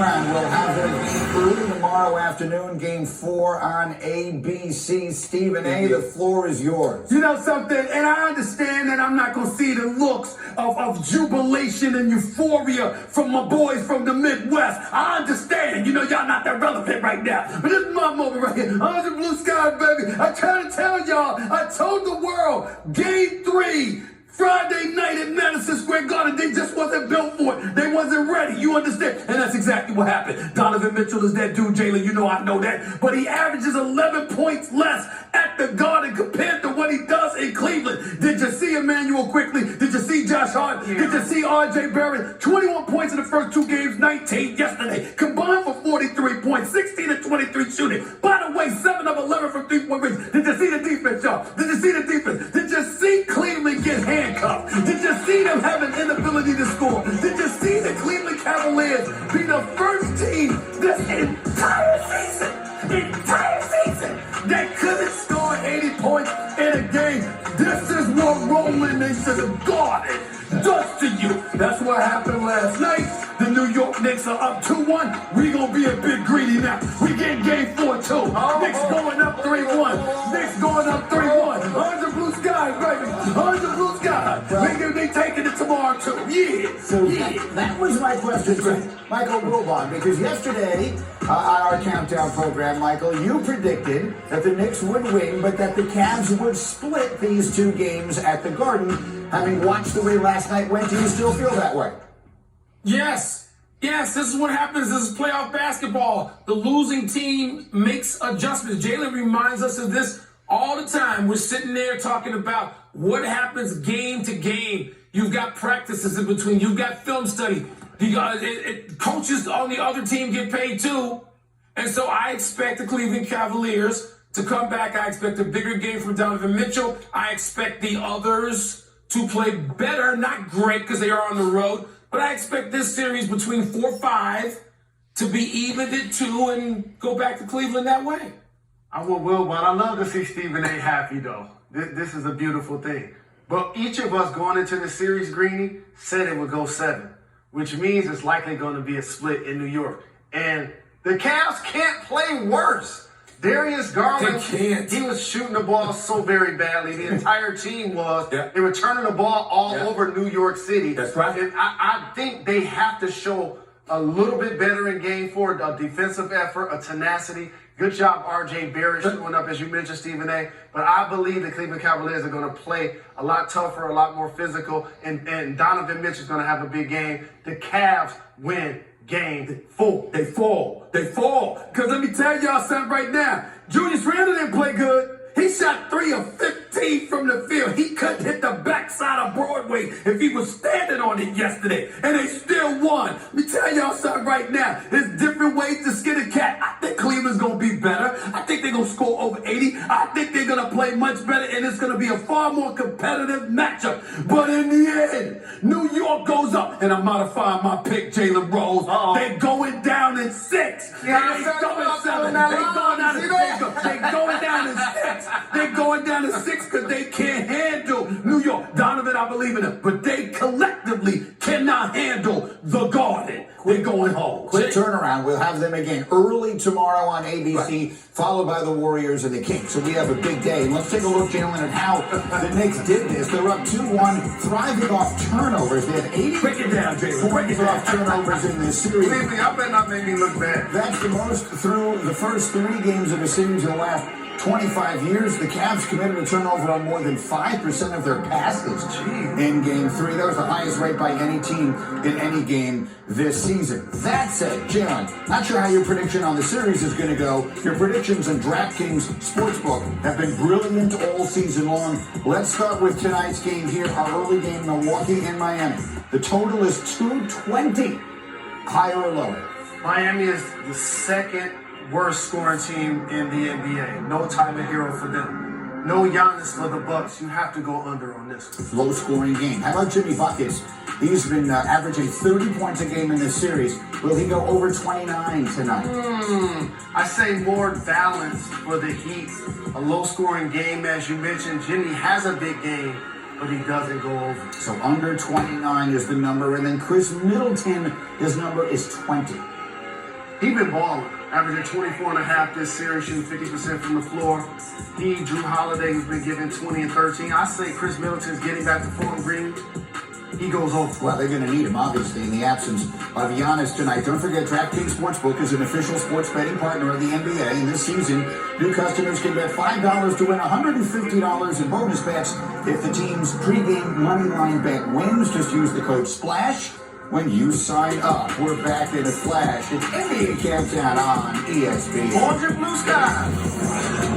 turnaround. We'll have their game early tomorrow afternoon, game 4 on ABC. Stephen A., the floor is yours. You know something, and I understand that I'm not going to see the looks of jubilation and euphoria from my boys from the Midwest. I understand. You know, y'all not that relevant right now. But this is my moment right here. Under the blue sky, baby. I try to tell y'all, I told the world, game 3, Friday night at Madison Square Garden, they just wasn't built for it. They wasn't ready. You understand? And that's exactly what happened. Donovan Mitchell is that dude, Jalen. You know I know that. But he averages 11 points less at the Garden compared to what he does in Cleveland. Did you see Emmanuel Quickly? Did you see Josh Hart? Did you see R.J. Barrett? 21 points in the first 2 games, 19 yesterday. Combined for 43 points, 16 and 23 shooting. By the way, 7 of 11 from 3-point range. Did you see the defense, y'all? Did you see the defense? Did you see Cleveland get handcuffed? Did you see them have an inability to score? Did you see the Cleveland Cavaliers be the first team this entire season that couldn't score 80 points in a game? This is what rolling into the Garden does to you. That's what happened last night. The New York Knicks are up 2-1. We gonna be a bit greedy now. We get game 4 too. Knicks going up 3-1. Knicks going up 3-1. Under blue sky, baby. Under blue sky. They taking it tomorrow too. Yeah. So that was my question to Michael Wilbon, because yesterday on our countdown program, Michael, you predicted that the Knicks would win, but that the Cavs would split these 2 games at the Garden. Having watched the way last night went, do you still feel that way? Yes, this is what happens. This is playoff basketball. The losing team makes adjustments. Jalen reminds us of this all the time. We're sitting there talking about what happens game to game. You've got practices in between. You've got film study. Coaches on the other team get paid too. And so I expect the Cleveland Cavaliers to come back. I expect a bigger game from Donovan Mitchell. I expect the others to play better, not great because they are on the road. But I expect this series between 4-5 to be evened at 2 and go back to Cleveland that way. I will, but I love to see Stephen A. happy, though. This is a beautiful thing. But each of us going into the series, Greeny, said it would go 7, which means it's likely going to be a split in New York. And the Cavs can't play worse. Darius Garland, he was shooting the ball so very badly. The entire team was. Yeah. They were turning the ball all over New York City. That's right. And I think they have to show a little bit better in game 4, a defensive effort, a tenacity. Good job, R.J. Barrett, showing up, as you mentioned, Stephen A. But I believe the Cleveland Cavaliers are going to play a lot tougher, a lot more physical, and Donovan Mitchell is going to have a big game. The Cavs win game 4. They fall. Because let me tell y'all something right now. Julius Randle didn't play good. He shot 3 of 15 from the field. He couldn't hit the backside of Broadway if he was standing on it yesterday. And they still won. Let me tell y'all something right now. There's different ways to skin a cat. I think Cleveland's going to be better. I think they're going to score over 80. I think they're going to play much better. And it's going to be a far more competitive matchup. But in the end, New York goes up. And I'm modifying my pick, Jalen Rose. They're going down in 6. Yeah, they're going 7. They're going down in 6. They're going down to 6 because they can't handle New York. Donovan, I believe in them. But they collectively cannot handle the Garden. They're going home. Quick turnaround. We'll have them again early tomorrow on ABC, followed by the Warriors and the Kings. So we have a big day. And let's take a look, Jalen, at how the Knicks did this. They're up 2-1, thriving off turnovers. They had 80 Break it down, Jalen. Break it off turnovers in this series. Believe me, I better not make me look bad. That's the most through the first 3 games of a series in the last 25 years. The Cavs committed a turnover on more than 5% of their passes in Game 3. That was the highest rate by any team in any game this season. That said, Jalen, not sure how your prediction on the series is going to go. Your predictions in DraftKings Sportsbook have been brilliant all season long. Let's start with tonight's game here, our early game, Milwaukee and Miami. The total is 220. Higher or lower? Miami is the second worst scoring team in the NBA. No Tyler Hero for them. No Giannis for the Bucks. You have to go under on this. Low scoring game. How about Jimmy Buckets? He's been averaging 30 points a game in this series. Will he go over 29 tonight? I say more balance for the Heat. A low scoring game, as you mentioned. Jimmy has a big game, but he doesn't go over. So under 29 is the number. And then Chris Middleton, his number is 20. He been balling, averaging 24.5 this series, shooting 50% from the floor. Drew Holiday, who's been giving 20 and 13. I say Chris Middleton's getting back to form, Green. He goes over. Well, they're going to need him, obviously, in the absence of Giannis tonight. Don't forget, DraftKings Sportsbook is an official sports betting partner of the NBA. And this season, new customers can bet $5 to win $150 in bonus bets if the team's pregame moneyline bet wins. Just use the code SPLASH when you sign up. We're back in a flash. It's NBA Countdown on ESPN. Orange and blue sky.